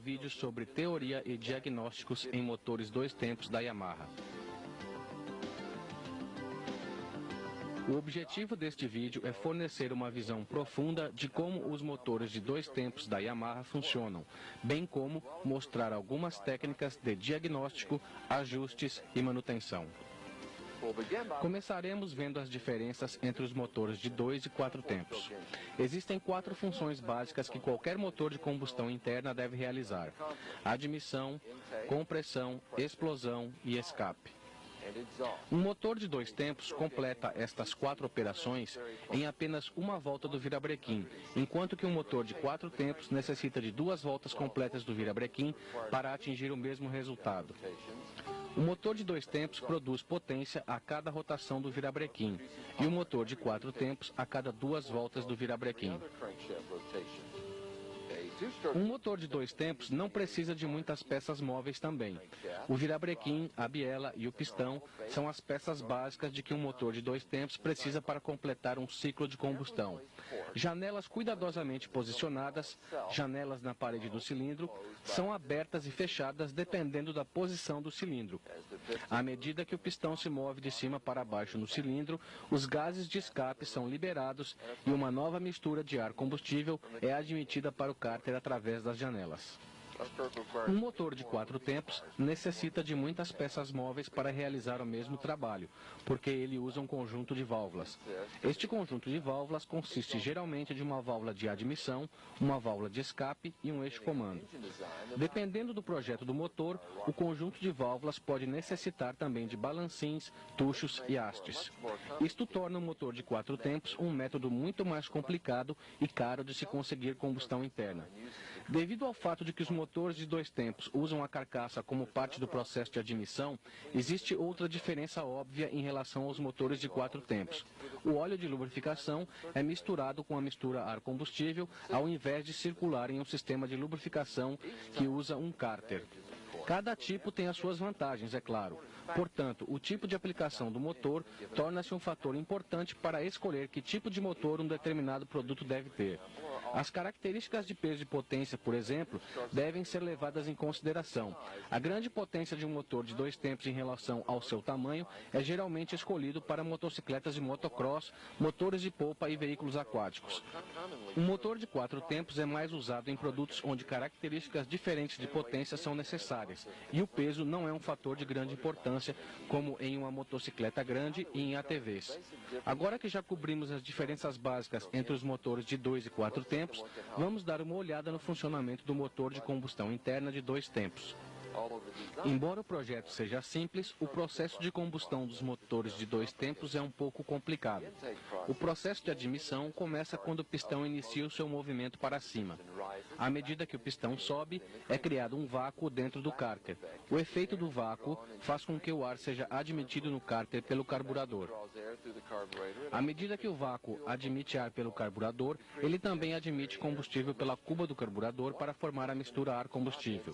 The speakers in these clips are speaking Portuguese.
vídeo sobre teoria e diagnósticos em motores 2 tempos da Yamaha. O objetivo deste vídeo é fornecer uma visão profunda de como os motores de 2 tempos da Yamaha funcionam, bem como mostrar algumas técnicas de diagnóstico, ajustes e manutenção. Começaremos vendo as diferenças entre os motores de 2 e 4 tempos. Existem 4 funções básicas que qualquer motor de combustão interna deve realizar: admissão, compressão, explosão e escape. Um motor de 2 tempos completa estas 4 operações em apenas uma volta do virabrequim, enquanto que um motor de 4 tempos necessita de 2 voltas completas do virabrequim para atingir o mesmo resultado. O motor de 2 tempos produz potência a cada rotação do virabrequim e o motor de 4 tempos a cada 2 voltas do virabrequim. Um motor de 2 tempos não precisa de muitas peças móveis também. O virabrequim, a biela e o pistão são as peças básicas de que um motor de 2 tempos precisa para completar um ciclo de combustão. Janelas cuidadosamente posicionadas, janelas na parede do cilindro, são abertas e fechadas dependendo da posição do cilindro. À medida que o pistão se move de cima para baixo no cilindro, os gases de escape são liberados e uma nova mistura de ar combustível é admitida para o cárter através das janelas. Um motor de 4 tempos necessita de muitas peças móveis para realizar o mesmo trabalho, porque ele usa um conjunto de válvulas. Este conjunto de válvulas consiste geralmente de uma válvula de admissão, uma válvula de escape e um eixo comando. Dependendo do projeto do motor, o conjunto de válvulas pode necessitar também de balancins, tuchos e hastes. Isto torna o motor de 4 tempos um método muito mais complicado e caro de se conseguir combustão interna. Devido ao fato de que os motores de 2 tempos usam a carcaça como parte do processo de admissão, existe outra diferença óbvia em relação aos motores de 4 tempos. O óleo de lubrificação é misturado com a mistura ar-combustível ao invés de circular em um sistema de lubrificação que usa um cárter. Cada tipo tem as suas vantagens, é claro. Portanto, o tipo de aplicação do motor torna-se um fator importante para escolher que tipo de motor um determinado produto deve ter. As características de peso e potência, por exemplo, devem ser levadas em consideração. A grande potência de um motor de 2 tempos em relação ao seu tamanho é geralmente escolhido para motocicletas de motocross, motores de polpa e veículos aquáticos. Um motor de 4 tempos é mais usado em produtos onde características diferentes de potência são necessárias, e o peso não é um fator de grande importância, como em uma motocicleta grande e em ATVs. Agora que já cobrimos as diferenças básicas entre os motores de 2 e 4 tempos, vamos dar uma olhada no funcionamento do motor de combustão interna de 2 tempos. Embora o projeto seja simples, o processo de combustão dos motores de 2 tempos é um pouco complicado. O processo de admissão começa quando o pistão inicia o seu movimento para cima. À medida que o pistão sobe, é criado um vácuo dentro do cárter. O efeito do vácuo faz com que o ar seja admitido no cárter pelo carburador. À medida que o vácuo admite ar pelo carburador, ele também admite combustível pela cuba do carburador para formar a mistura ar-combustível.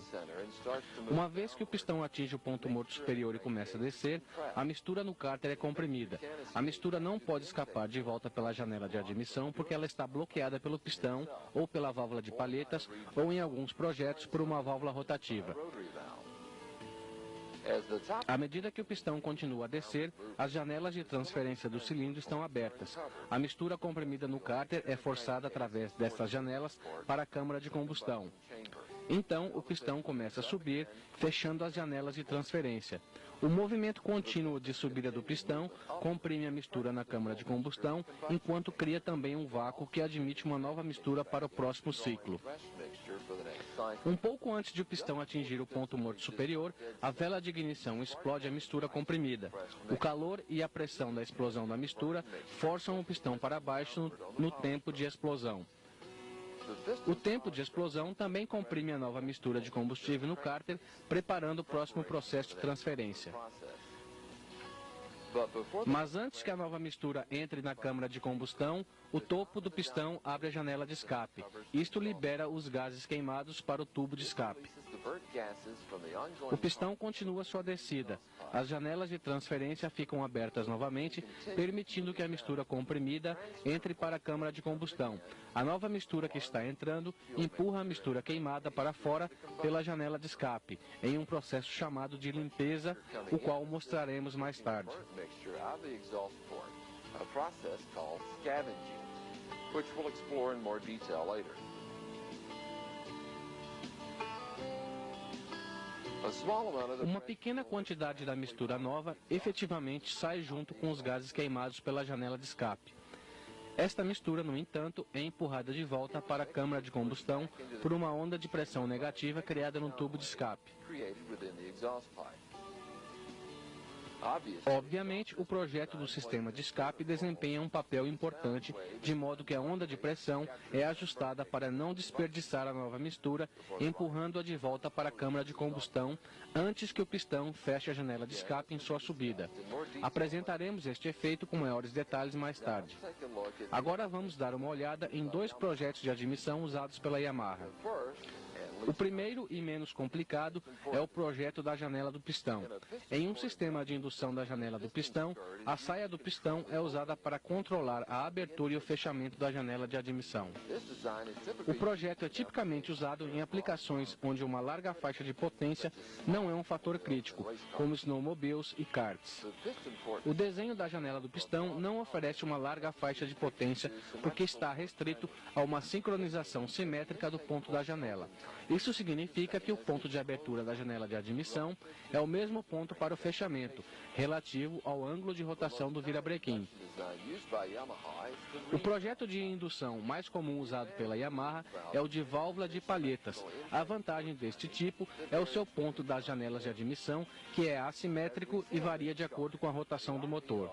Uma vez que o pistão atinge o ponto morto superior e começa a descer, a mistura no cárter é comprimida. A mistura não pode escapar de volta pela janela de admissão porque ela está bloqueada pelo pistão, ou pela válvula de palhetas, ou em alguns projetos por uma válvula rotativa. À medida que o pistão continua a descer, as janelas de transferência do cilindro estão abertas. A mistura comprimida no cárter é forçada através dessas janelas para a câmara de combustão. Então, o pistão começa a subir, fechando as janelas de transferência. O movimento contínuo de subida do pistão comprime a mistura na câmara de combustão, enquanto cria também um vácuo que admite uma nova mistura para o próximo ciclo. Um pouco antes de o pistão atingir o ponto morto superior, a vela de ignição explode a mistura comprimida. O calor e a pressão da explosão da mistura forçam o pistão para baixo no tempo de explosão. O tempo de explosão também comprime a nova mistura de combustível no cárter, preparando o próximo processo de transferência. Mas antes que a nova mistura entre na câmara de combustão, o topo do pistão abre a janela de escape. Isto libera os gases queimados para o tubo de escape. O pistão continua sua descida. As janelas de transferência ficam abertas novamente, permitindo que a mistura comprimida entre para a câmara de combustão. A nova mistura que está entrando empurra a mistura queimada para fora pela janela de escape, em um processo chamado de limpeza, o qual mostraremos mais tarde. Uma pequena quantidade da mistura nova efetivamente sai junto com os gases queimados pela janela de escape. Esta mistura, no entanto, é empurrada de volta para a câmara de combustão por uma onda de pressão negativa criada no tubo de escape. Obviamente, o projeto do sistema de escape desempenha um papel importante, de modo que a onda de pressão é ajustada para não desperdiçar a nova mistura, empurrando-a de volta para a câmara de combustão antes que o pistão feche a janela de escape em sua subida. Apresentaremos este efeito com maiores detalhes mais tarde. Agora vamos dar uma olhada em dois projetos de admissão usados pela Yamaha. O primeiro e menos complicado é o projeto da janela do pistão. Em um sistema de indução da janela do pistão, a saia do pistão é usada para controlar a abertura e o fechamento da janela de admissão. O projeto é tipicamente usado em aplicações onde uma larga faixa de potência não é um fator crítico, como snowmobiles e karts. O desenho da janela do pistão não oferece uma larga faixa de potência porque está restrito a uma sincronização simétrica do ponto da janela. Isso significa que o ponto de abertura da janela de admissão é o mesmo ponto para o fechamento, relativo ao ângulo de rotação do virabrequim. O projeto de indução mais comum usado pela Yamaha é o de válvula de palhetas. A vantagem deste tipo é o seu ponto das janelas de admissão, que é assimétrico e varia de acordo com a rotação do motor.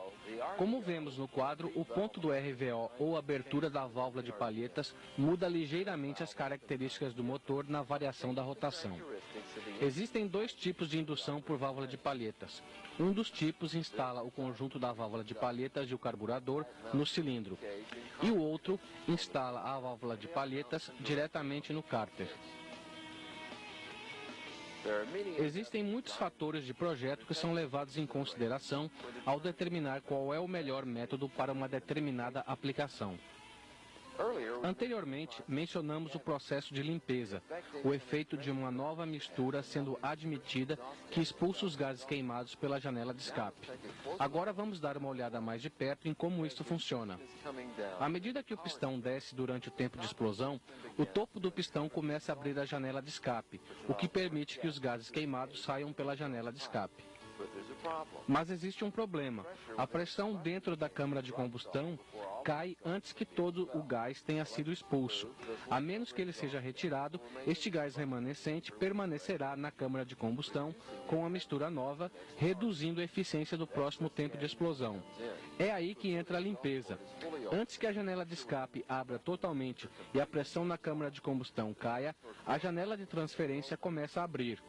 Como vemos no quadro, o ponto do RVO ou abertura da válvula de palhetas muda ligeiramente as características do motor na variação da rotação. Existem dois tipos de indução por válvula de palhetas. Um dos tipos instala o conjunto da válvula de palhetas e o carburador no cilindro, e o outro instala a válvula de palhetas diretamente no cárter. Existem muitos fatores de projeto que são levados em consideração ao determinar qual é o melhor método para uma determinada aplicação. Anteriormente, mencionamos o processo de limpeza, o efeito de uma nova mistura sendo admitida que expulsa os gases queimados pela janela de escape. Agora vamos dar uma olhada mais de perto em como isso funciona. À medida que o pistão desce durante o tempo de explosão, o topo do pistão começa a abrir a janela de escape, o que permite que os gases queimados saiam pela janela de escape. Mas existe um problema. A pressão dentro da câmara de combustão cai antes que todo o gás tenha sido expulso. A menos que ele seja retirado, este gás remanescente permanecerá na câmara de combustão com a mistura nova, reduzindo a eficiência do próximo tempo de explosão. É aí que entra a limpeza. Antes que a janela de escape abra totalmente e a pressão na câmara de combustão caia, a janela de transferência começa a abrir.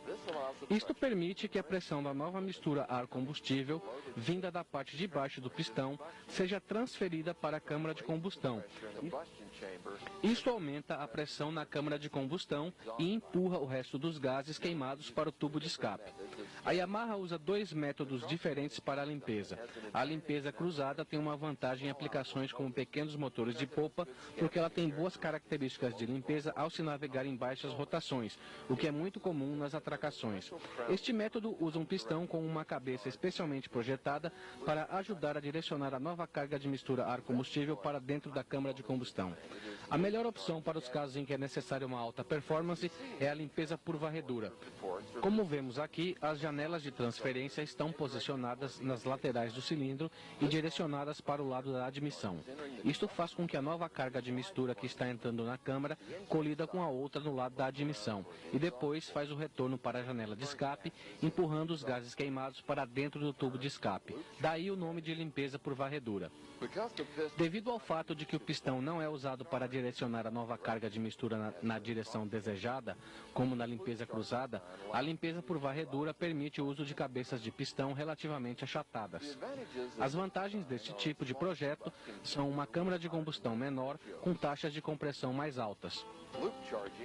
Isto permite que a pressão da nova mistura ar-combustível, vinda da parte de baixo do pistão, seja transferida para a câmara de combustão. Isto aumenta a pressão na câmara de combustão e empurra o resto dos gases queimados para o tubo de escape. A Yamaha usa dois métodos diferentes para a limpeza. A limpeza cruzada tem uma vantagem em aplicações como pequenos motores de popa, porque ela tem boas características de limpeza ao se navegar em baixas rotações, o que é muito comum nas atracações. Este método usa um pistão com uma cabeça especialmente projetada para ajudar a direcionar a nova carga de mistura ar-combustível para dentro da câmara de combustão. A melhor opção para os casos em que é necessária uma alta performance é a limpeza por varredura. Como vemos aqui, as janelas de transferência estão posicionadas nas laterais do cilindro e direcionadas para o lado da admissão. Isto faz com que a nova carga de mistura que está entrando na câmara colida com a outra no lado da admissão e depois faz o retorno para a janela de escape, empurrando os gases queimados para dentro do tubo de escape. Daí o nome de limpeza por varredura. Devido ao fato de que o pistão não é usado usado para direcionar a nova carga de mistura na direção desejada, como na limpeza cruzada, a limpeza por varredura permite o uso de cabeças de pistão relativamente achatadas. As vantagens deste tipo de projeto são uma câmara de combustão menor com taxas de compressão mais altas.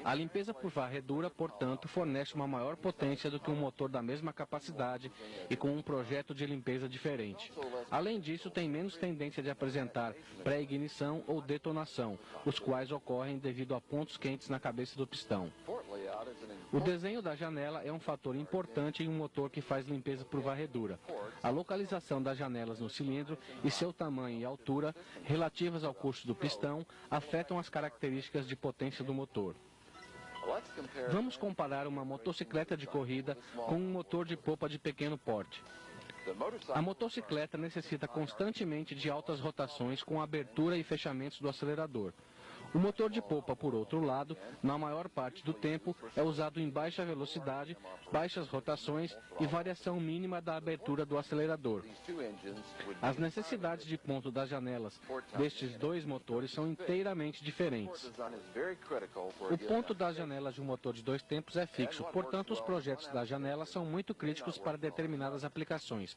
A limpeza por varredura, portanto, fornece uma maior potência do que um motor da mesma capacidade e com um projeto de limpeza diferente. Além disso, tem menos tendência de apresentar pré-ignição ou detonação, os quais ocorrem devido a pontos quentes na cabeça do pistão. O desenho da janela é um fator importante em um motor que faz limpeza por varredura. A localização das janelas no cilindro e seu tamanho e altura, relativas ao custo do pistão, afetam as características de potência do motor. Vamos comparar uma motocicleta de corrida com um motor de popa de pequeno porte. A motocicleta necessita constantemente de altas rotações com abertura e fechamentos do acelerador. O motor de popa, por outro lado, na maior parte do tempo, é usado em baixa velocidade, baixas rotações e variação mínima da abertura do acelerador. As necessidades de ponto das janelas destes dois motores são inteiramente diferentes. O ponto das janelas de um motor de dois tempos é fixo, portanto, os projetos das janelas são muito críticos para determinadas aplicações.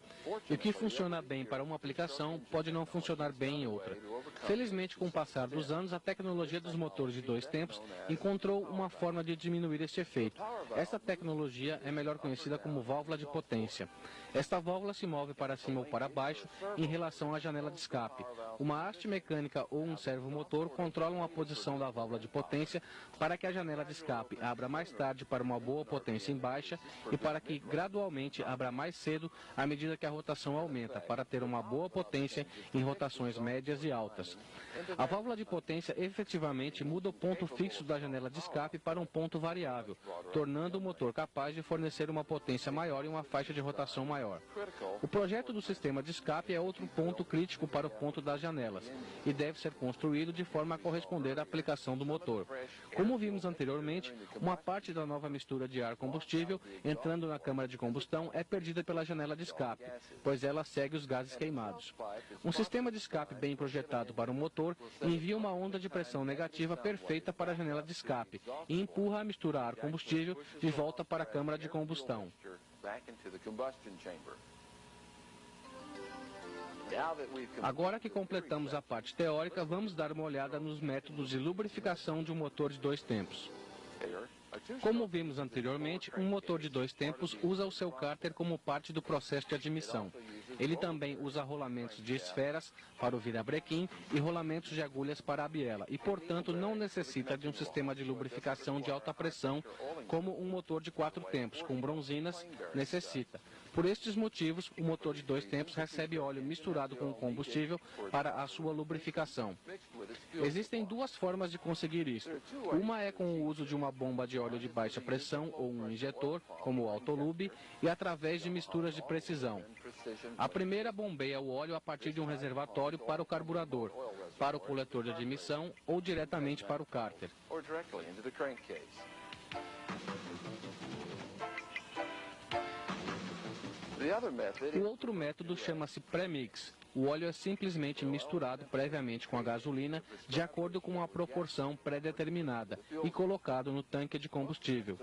O que funciona bem para uma aplicação pode não funcionar bem em outra. Felizmente, com o passar dos anos, a tecnologia dos motores de dois tempos encontrou uma forma de diminuir este efeito. Essa tecnologia é melhor conhecida como válvula de potência. Esta válvula se move para cima ou para baixo em relação à janela de escape. Uma haste mecânica ou um servomotor controlam a posição da válvula de potência para que a janela de escape abra mais tarde para uma boa potência em baixa e para que gradualmente abra mais cedo à medida que a rotação aumenta, para ter uma boa potência em rotações médias e altas. A válvula de potência efetivamente muda o ponto fixo da janela de escape para um ponto variável, tornando o motor capaz de fornecer uma potência maior e uma faixa de rotação maior. O projeto do sistema de escape é outro ponto crítico para o ponto das janelas e deve ser construído de forma a corresponder à aplicação do motor. Como vimos anteriormente, uma parte da nova mistura de ar combustível entrando na câmara de combustão é perdida pela janela de escape, pois ela segue os gases queimados. Um sistema de escape bem projetado para um motor envia uma onda de pressão negativa perfeita para a janela de escape e empurra a mistura ar combustível de volta para a câmara de combustão. Agora que completamos a parte teórica, vamos dar uma olhada nos métodos de lubrificação de um motor de dois tempos. Como vimos anteriormente, um motor de dois tempos usa o seu cárter como parte do processo de admissão. Ele também usa rolamentos de esferas para o virabrequim e rolamentos de agulhas para a biela e, portanto, não necessita de um sistema de lubrificação de alta pressão como um motor de quatro tempos, com bronzinas, necessita. Por estes motivos, o motor de dois tempos recebe óleo misturado com combustível para a sua lubrificação. Existem duas formas de conseguir isso. Uma é com o uso de uma bomba de óleo de baixa pressão ou um injetor, como o Autolube, e através de misturas de precisão. A primeira bombeia o óleo a partir de um reservatório para o carburador, para o coletor de admissão ou diretamente para o cárter. O outro método chama-se pré-mix. O óleo é simplesmente misturado previamente com a gasolina de acordo com uma proporção pré-determinada e colocado no tanque de combustível.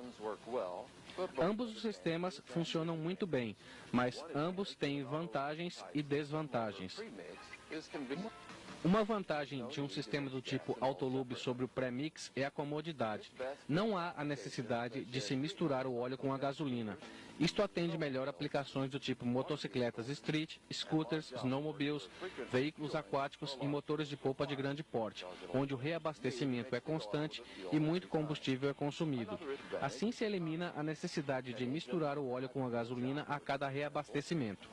Ambos os sistemas funcionam muito bem, mas ambos têm vantagens e desvantagens. Uma vantagem de um sistema do tipo Autolube sobre o pré-mix é a comodidade. Não há a necessidade de se misturar o óleo com a gasolina. Isto atende melhor aplicações do tipo motocicletas street, scooters, snowmobiles, veículos aquáticos e motores de polpa de grande porte, onde o reabastecimento é constante e muito combustível é consumido. Assim se elimina a necessidade de misturar o óleo com a gasolina a cada reabastecimento.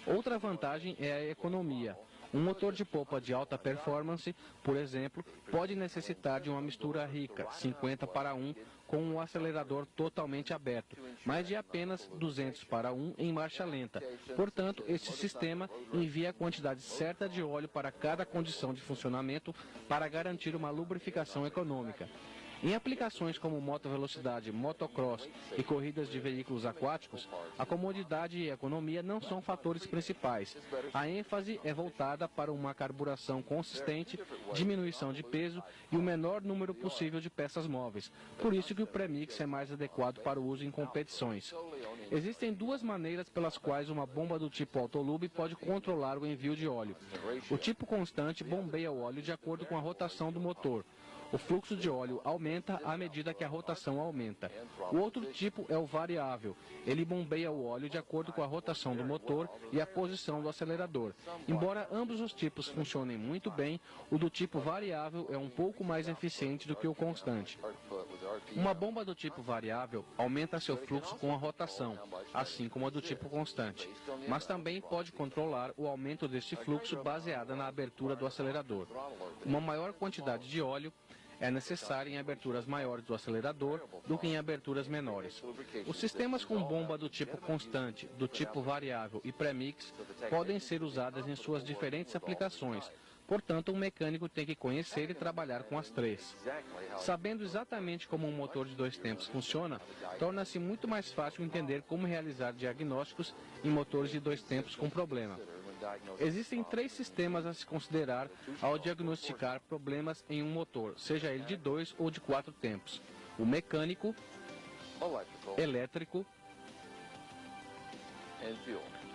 Outra vantagem é a economia. Um motor de polpa de alta performance, por exemplo, pode necessitar de uma mistura rica, 50:1, com um acelerador totalmente aberto, mas de apenas 200:1 em marcha lenta. Portanto, este sistema envia a quantidade certa de óleo para cada condição de funcionamento para garantir uma lubrificação econômica. Em aplicações como motovelocidade, motocross e corridas de veículos aquáticos, a comodidade e a economia não são fatores principais. A ênfase é voltada para uma carburação consistente, diminuição de peso e o menor número possível de peças móveis. Por isso que o premix é mais adequado para o uso em competições. Existem duas maneiras pelas quais uma bomba do tipo autolube pode controlar o envio de óleo. O tipo constante bombeia o óleo de acordo com a rotação do motor. O fluxo de óleo aumenta à medida que a rotação aumenta. O outro tipo é o variável. Ele bombeia o óleo de acordo com a rotação do motor e a posição do acelerador. Embora ambos os tipos funcionem muito bem, o do tipo variável é um pouco mais eficiente do que o constante. Uma bomba do tipo variável aumenta seu fluxo com a rotação, assim como a do tipo constante, mas também pode controlar o aumento deste fluxo baseada na abertura do acelerador. Uma maior quantidade de óleo é necessária em aberturas maiores do acelerador do que em aberturas menores. Os sistemas com bomba do tipo constante, do tipo variável e premix podem ser usadas em suas diferentes aplicações. Portanto, um mecânico tem que conhecer e trabalhar com as três. Sabendo exatamente como um motor de dois tempos funciona, torna-se muito mais fácil entender como realizar diagnósticos em motores de dois tempos com problema. Existem três sistemas a se considerar ao diagnosticar problemas em um motor, seja ele de 2 ou de 4 tempos: o mecânico, elétrico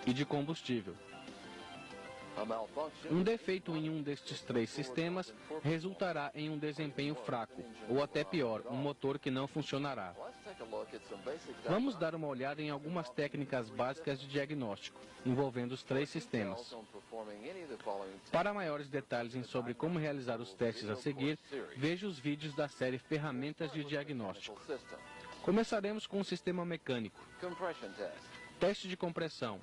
e de combustível. Um defeito em um destes três sistemas resultará em um desempenho fraco, ou até pior, um motor que não funcionará. Vamos dar uma olhada em algumas técnicas básicas de diagnóstico, envolvendo os três sistemas. Para maiores detalhes sobre como realizar os testes a seguir, veja os vídeos da série Ferramentas de Diagnóstico. Começaremos com o sistema mecânico. Teste de compressão.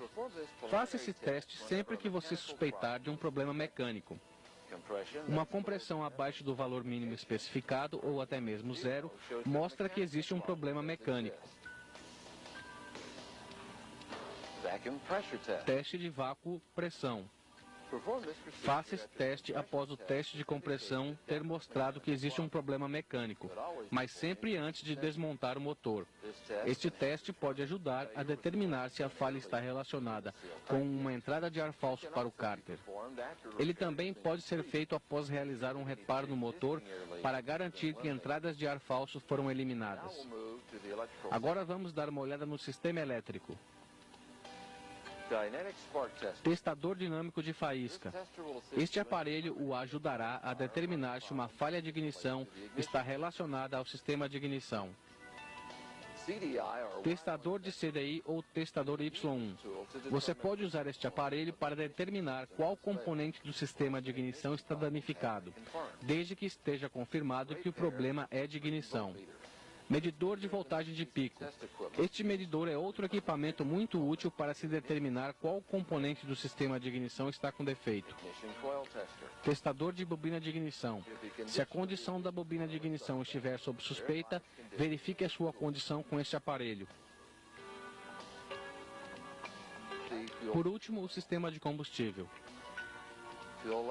Faça esse teste sempre que você suspeitar de um problema mecânico. Uma compressão abaixo do valor mínimo especificado, ou até mesmo zero, mostra que existe um problema mecânico. Teste de vácuo-pressão. Faça esse teste após o teste de compressão ter mostrado que existe um problema mecânico, mas sempre antes de desmontar o motor. Este teste pode ajudar a determinar se a falha está relacionada com uma entrada de ar falso para o cárter. Ele também pode ser feito após realizar um reparo no motor para garantir que entradas de ar falso foram eliminadas. Agora vamos dar uma olhada no sistema elétrico. Testador dinâmico de faísca. Este aparelho o ajudará a determinar se uma falha de ignição está relacionada ao sistema de ignição. Testador de CDI ou testador Y1. Você pode usar este aparelho para determinar qual componente do sistema de ignição está danificado, desde que esteja confirmado que o problema é de ignição. Medidor de voltagem de pico. Este medidor é outro equipamento muito útil para se determinar qual componente do sistema de ignição está com defeito. Testador de bobina de ignição. Se a condição da bobina de ignição estiver sob suspeita, verifique a sua condição com este aparelho. Por último, o sistema de combustível.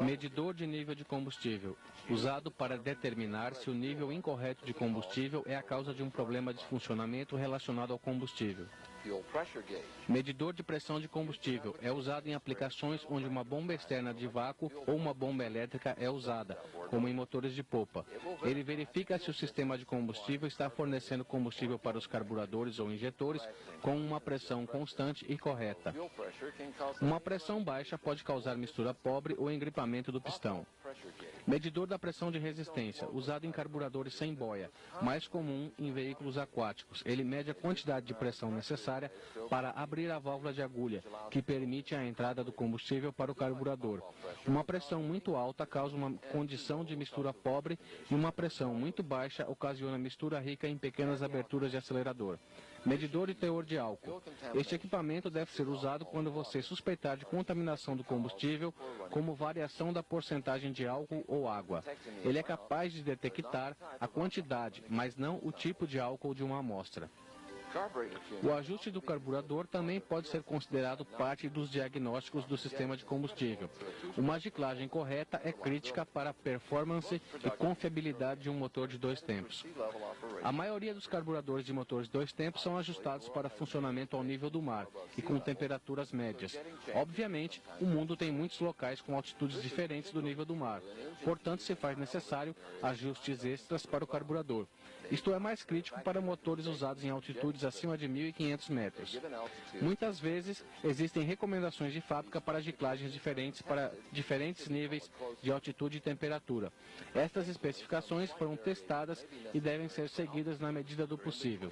Medidor de nível de combustível, usado para determinar se o nível incorreto de combustível é a causa de um problema de funcionamento relacionado ao combustível. Medidor de pressão de combustível é usado em aplicações onde uma bomba externa de vácuo ou uma bomba elétrica é usada, como em motores de popa. Ele verifica se o sistema de combustível está fornecendo combustível para os carburadores ou injetores com uma pressão constante e correta. Uma pressão baixa pode causar mistura pobre ou engripamento do pistão. Medidor da pressão de resistência, usado em carburadores sem boia, mais comum em veículos aquáticos. Ele mede a quantidade de pressão necessária para abrir a válvula de agulha, que permite a entrada do combustível para o carburador. Uma pressão muito alta causa uma condição de mistura pobre e uma pressão muito baixa ocasiona mistura rica em pequenas aberturas de acelerador. Medidor de teor de álcool. Este equipamento deve ser usado quando você suspeitar de contaminação do combustível, como variação da porcentagem de álcool ou água. Ele é capaz de detectar a quantidade, mas não o tipo de álcool de uma amostra. O ajuste do carburador também pode ser considerado parte dos diagnósticos do sistema de combustível. Uma giclagem correta é crítica para a performance e confiabilidade de um motor de 2 tempos. A maioria dos carburadores de motores de 2 tempos são ajustados para funcionamento ao nível do mar e com temperaturas médias. Obviamente, o mundo tem muitos locais com altitudes diferentes do nível do mar, portanto se faz necessário ajustes extras para o carburador. Isto é mais crítico para motores usados em altitudes acima de 1.500 metros. Muitas vezes, existem recomendações de fábrica para giclagens diferentes para diferentes níveis de altitude e temperatura. Estas especificações foram testadas e devem ser seguidas na medida do possível.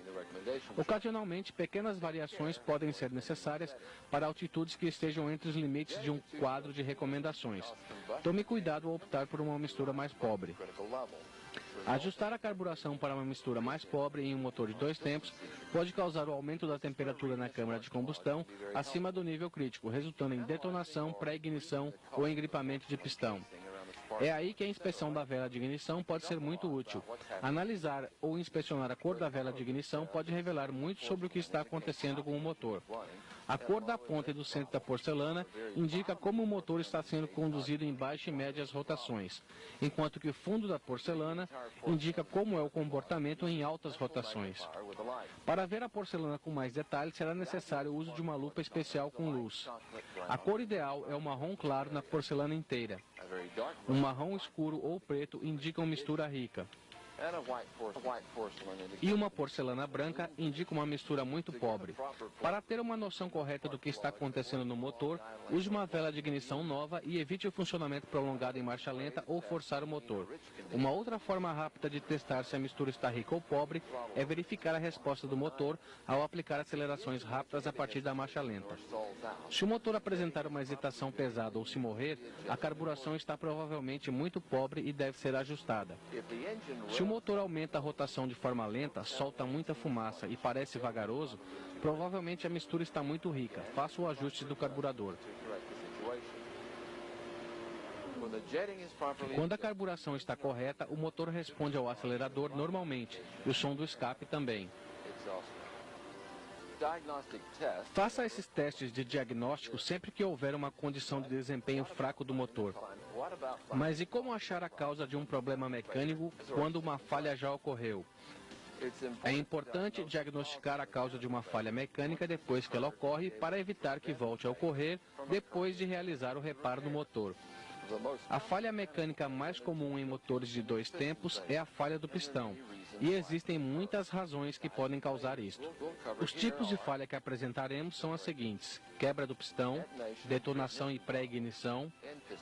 Ocasionalmente, pequenas variações podem ser necessárias para altitudes que estejam entre os limites de um quadro de recomendações. Tome cuidado ao optar por uma mistura mais pobre. Ajustar a carburação para uma mistura mais pobre em um motor de 2 tempos pode causar o aumento da temperatura na câmara de combustão acima do nível crítico, resultando em detonação, pré-ignição ou engripamento de pistão. É aí que a inspeção da vela de ignição pode ser muito útil. Analisar ou inspecionar a cor da vela de ignição pode revelar muito sobre o que está acontecendo com o motor. A cor da ponta e do centro da porcelana indica como o motor está sendo conduzido em baixa e médias rotações, enquanto que o fundo da porcelana indica como é o comportamento em altas rotações. Para ver a porcelana com mais detalhes, será necessário o uso de uma lupa especial com luz. A cor ideal é o marrom claro na porcelana inteira. Um marrom escuro ou preto indica uma mistura rica. E uma porcelana branca indica uma mistura muito pobre. Para ter uma noção correta do que está acontecendo no motor, use uma vela de ignição nova e evite o funcionamento prolongado em marcha lenta ou forçar o motor. Uma outra forma rápida de testar se a mistura está rica ou pobre é verificar a resposta do motor ao aplicar acelerações rápidas a partir da marcha lenta. Se o motor apresentar uma hesitação pesada ou se morrer, a carburação está provavelmente muito pobre e deve ser ajustada. Se o motor aumenta a rotação de forma lenta, solta muita fumaça e parece vagaroso, provavelmente a mistura está muito rica. Faça o ajuste do carburador. Quando a carburação está correta, o motor responde ao acelerador normalmente e o som do escape também. Faça esses testes de diagnóstico sempre que houver uma condição de desempenho fraco do motor. Mas e como achar a causa de um problema mecânico quando uma falha já ocorreu? É importante diagnosticar a causa de uma falha mecânica depois que ela ocorre para evitar que volte a ocorrer depois de realizar o reparo no motor. A falha mecânica mais comum em motores de 2 tempos é a falha do pistão, e existem muitas razões que podem causar isto. Os tipos de falha que apresentaremos são as seguintes: quebra do pistão, detonação e pré-ignição,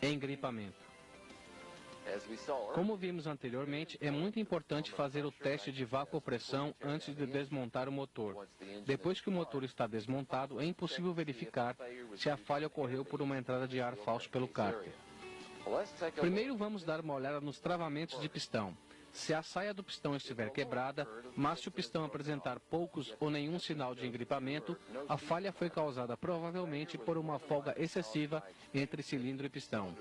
engripamento. Como vimos anteriormente, é muito importante fazer o teste de vácuo-pressão antes de desmontar o motor. Depois que o motor está desmontado, é impossível verificar se a falha ocorreu por uma entrada de ar falso pelo cárter. Primeiro vamos dar uma olhada nos travamentos de pistão. Se a saia do pistão estiver quebrada, mas se o pistão apresentar poucos ou nenhum sinal de engripamento, a falha foi causada provavelmente por uma folga excessiva entre cilindro e pistão.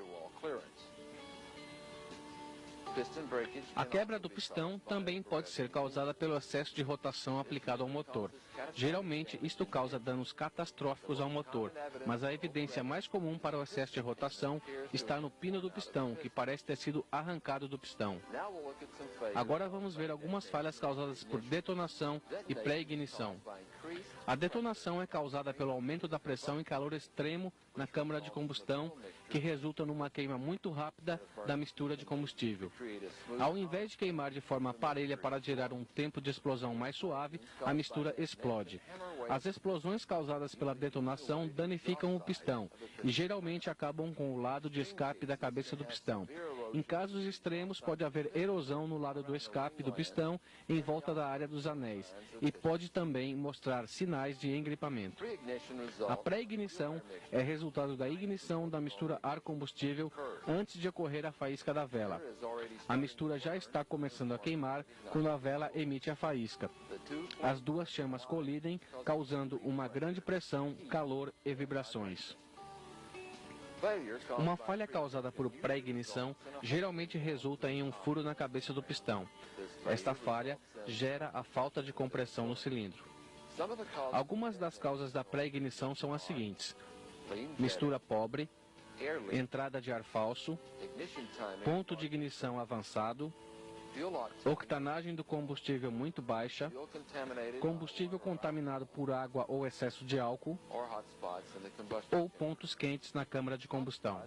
A quebra do pistão também pode ser causada pelo excesso de rotação aplicado ao motor. Geralmente, isto causa danos catastróficos ao motor, mas a evidência mais comum para o excesso de rotação está no pino do pistão, que parece ter sido arrancado do pistão. Agora vamos ver algumas falhas causadas por detonação e pré-ignição. A detonação é causada pelo aumento da pressão e calor extremo na câmara de combustão, que resulta numa queima muito rápida da mistura de combustível. Ao invés de queimar de forma parelha para gerar um tempo de explosão mais suave, a mistura explode. As explosões causadas pela detonação danificam o pistão e geralmente acabam com o lado de escape da cabeça do pistão. Em casos extremos, pode haver erosão no lado do escape do pistão em volta da área dos anéis e pode também mostrar sinais de engripamento. A pré-ignição é resultado da ignição da mistura ar-combustível antes de ocorrer a faísca da vela. A mistura já está começando a queimar quando a vela emite a faísca. As duas chamas colidem, causando uma grande pressão, calor e vibrações. Uma falha causada por pré-ignição geralmente resulta em um furo na cabeça do pistão. Esta falha gera a falta de compressão no cilindro. Algumas das causas da pré-ignição são as seguintes: mistura pobre, entrada de ar falso, ponto de ignição avançado, octanagem do combustível muito baixa, combustível contaminado por água ou excesso de álcool, ou pontos quentes na câmara de combustão.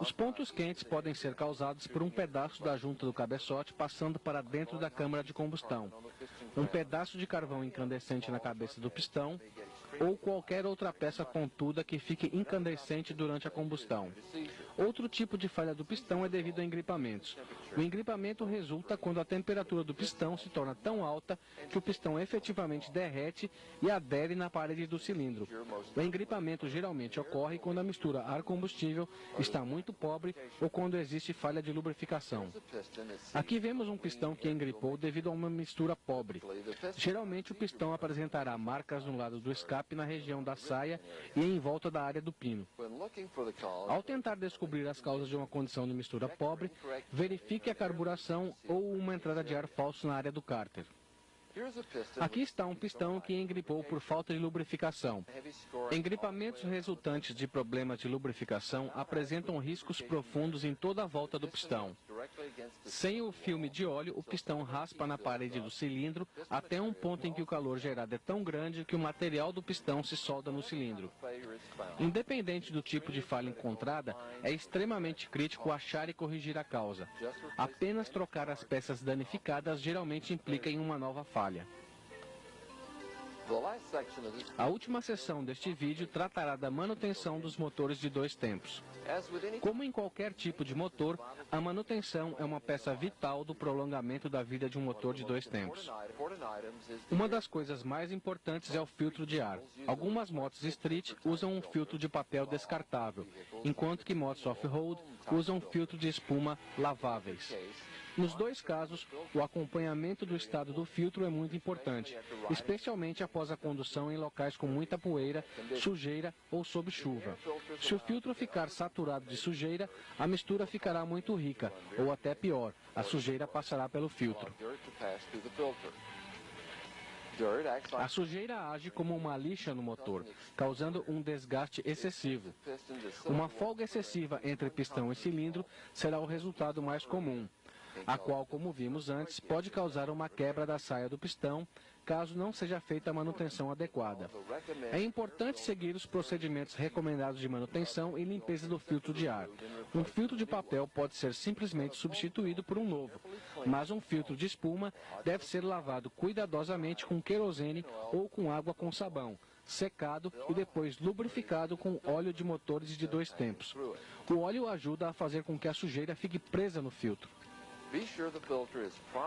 Os pontos quentes podem ser causados por um pedaço da junta do cabeçote passando para dentro da câmara de combustão, um pedaço de carvão incandescente na cabeça do pistão, ou qualquer outra peça pontuda que fique incandescente durante a combustão. Outro tipo de falha do pistão é devido a engripamentos. O engripamento resulta quando a temperatura do pistão se torna tão alta que o pistão efetivamente derrete e adere na parede do cilindro. O engripamento geralmente ocorre quando a mistura ar-combustível está muito pobre ou quando existe falha de lubrificação. Aqui vemos um pistão que engripou devido a uma mistura pobre. Geralmente o pistão apresentará marcas no lado do escape na região da saia e em volta da área do pino. Ao tentar descobrir as causas de uma condição de mistura pobre, verifique a carburação ou uma entrada de ar falso na área do cárter. Aqui está um pistão que engripou por falta de lubrificação. Engripamentos resultantes de problemas de lubrificação apresentam riscos profundos em toda a volta do pistão. Sem o filme de óleo, o pistão raspa na parede do cilindro até um ponto em que o calor gerado é tão grande que o material do pistão se solda no cilindro. Independente do tipo de falha encontrada, é extremamente crítico achar e corrigir a causa. Apenas trocar as peças danificadas geralmente implica em uma nova falha. A última seção deste vídeo tratará da manutenção dos motores de dois tempos. Como em qualquer tipo de motor, a manutenção é uma peça vital do prolongamento da vida de um motor de dois tempos. Uma das coisas mais importantes é o filtro de ar. Algumas motos street usam um filtro de papel descartável, enquanto que motos off-road usam filtro de espuma laváveis. Nos dois casos, o acompanhamento do estado do filtro é muito importante, especialmente após a condução em locais com muita poeira, sujeira ou sob chuva. Se o filtro ficar saturado de sujeira, a mistura ficará muito rica, ou até pior, a sujeira passará pelo filtro. A sujeira age como uma lixa no motor, causando um desgaste excessivo. Uma folga excessiva entre pistão e cilindro será o resultado mais comum, a qual, como vimos antes, pode causar uma quebra da saia do pistão, caso não seja feita a manutenção adequada. É importante seguir os procedimentos recomendados de manutenção e limpeza do filtro de ar. Um filtro de papel pode ser simplesmente substituído por um novo, mas um filtro de espuma deve ser lavado cuidadosamente com querosene ou com água com sabão, secado e depois lubrificado com óleo de motores de dois tempos. O óleo ajuda a fazer com que a sujeira fique presa no filtro.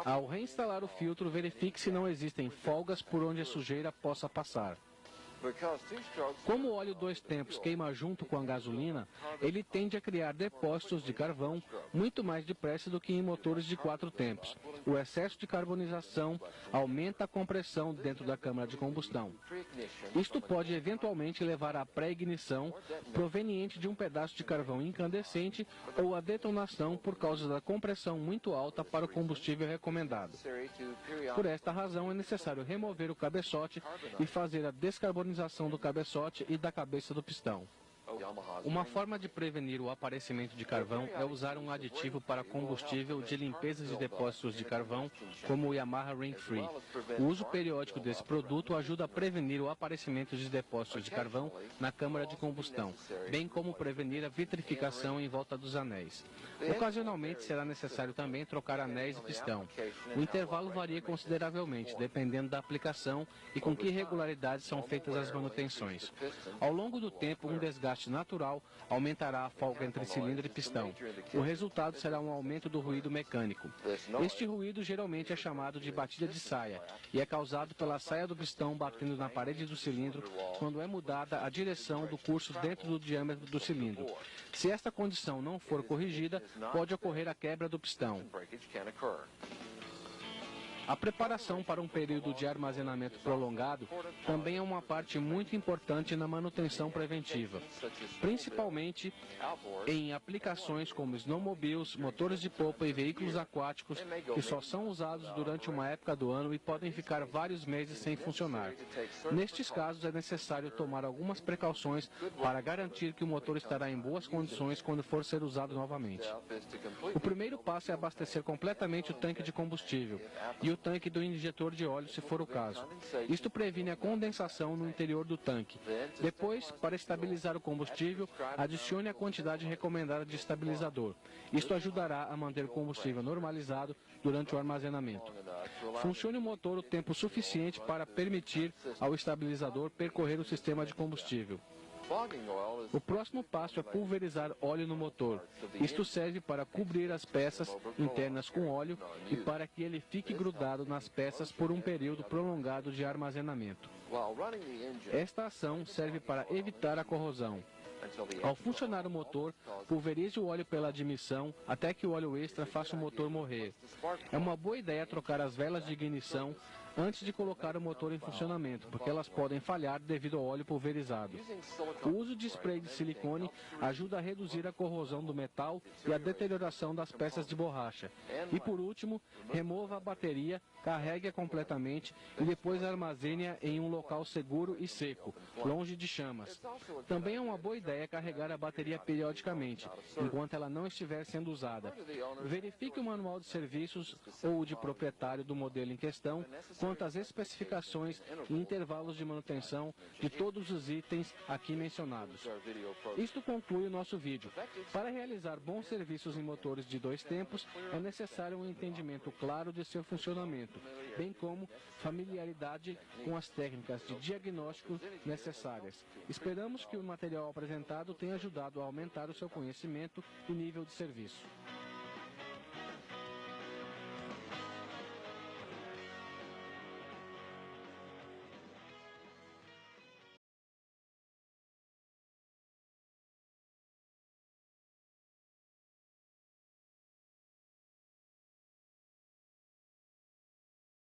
Ao reinstalar o filtro, verifique se não existem folgas por onde a sujeira possa passar. Como o óleo dois tempos queima junto com a gasolina, ele tende a criar depósitos de carvão muito mais depressa do que em motores de quatro tempos. O excesso de carbonização aumenta a compressão dentro da câmara de combustão. Isto pode eventualmente levar à pré-ignição proveniente de um pedaço de carvão incandescente ou à detonação por causa da compressão muito alta para o combustível recomendado. Por esta razão, é necessário remover o cabeçote e fazer a descarbonização do cabeçote e da cabeça do pistão. Uma forma de prevenir o aparecimento de carvão é usar um aditivo para combustível de limpeza de depósitos de carvão, como o Yamaha Ring Free. O uso periódico desse produto ajuda a prevenir o aparecimento de depósitos de carvão na câmara de combustão, bem como prevenir a vitrificação em volta dos anéis. Ocasionalmente será necessário também trocar anéis e pistão. O intervalo varia consideravelmente, dependendo da aplicação e com que regularidade são feitas as manutenções. Ao longo do tempo, um desgaste natural aumentará a folga entre cilindro e pistão. O resultado será um aumento do ruído mecânico. Este ruído geralmente é chamado de batida de saia e é causado pela saia do pistão batendo na parede do cilindro quando é mudada a direção do curso dentro do diâmetro do cilindro. Se esta condição não for corrigida, pode ocorrer a quebra do pistão. A preparação para um período de armazenamento prolongado também é uma parte muito importante na manutenção preventiva, principalmente em aplicações como snowmobiles, motores de polpa e veículos aquáticos que só são usados durante uma época do ano e podem ficar vários meses sem funcionar. Nestes casos, é necessário tomar algumas precauções para garantir que o motor estará em boas condições quando for ser usado novamente. O primeiro passo é abastecer completamente o tanque de combustível e o tanque do injetor de óleo, se for o caso. Isto previne a condensação no interior do tanque. Depois, para estabilizar o combustível, adicione a quantidade recomendada de estabilizador. Isto ajudará a manter o combustível normalizado durante o armazenamento. Funcione o motor o tempo suficiente para permitir ao estabilizador percorrer o sistema de combustível. O próximo passo é pulverizar óleo no motor. Isto serve para cobrir as peças internas com óleo e para que ele fique grudado nas peças por um período prolongado de armazenamento. Esta ação serve para evitar a corrosão. Ao funcionar o motor, pulverize o óleo pela admissão até que o óleo extra faça o motor morrer. É uma boa ideia trocar as velas de ignição antes de colocar o motor em funcionamento, porque elas podem falhar devido ao óleo pulverizado. O uso de spray de silicone ajuda a reduzir a corrosão do metal e a deterioração das peças de borracha. E por último, remova a bateria, carregue-a completamente e depois armazene-a em um local seguro e seco, longe de chamas. Também é uma boa ideia carregar a bateria periodicamente, enquanto ela não estiver sendo usada. Verifique o manual de serviços ou o de proprietário do modelo em questão quanto às especificações e intervalos de manutenção de todos os itens aqui mencionados. Isto conclui o nosso vídeo. Para realizar bons serviços em motores de 2 tempos, é necessário um entendimento claro de seu funcionamento, bem como familiaridade com as técnicas de diagnóstico necessárias. Esperamos que o material apresentado tenha ajudado a aumentar o seu conhecimento e nível de serviço.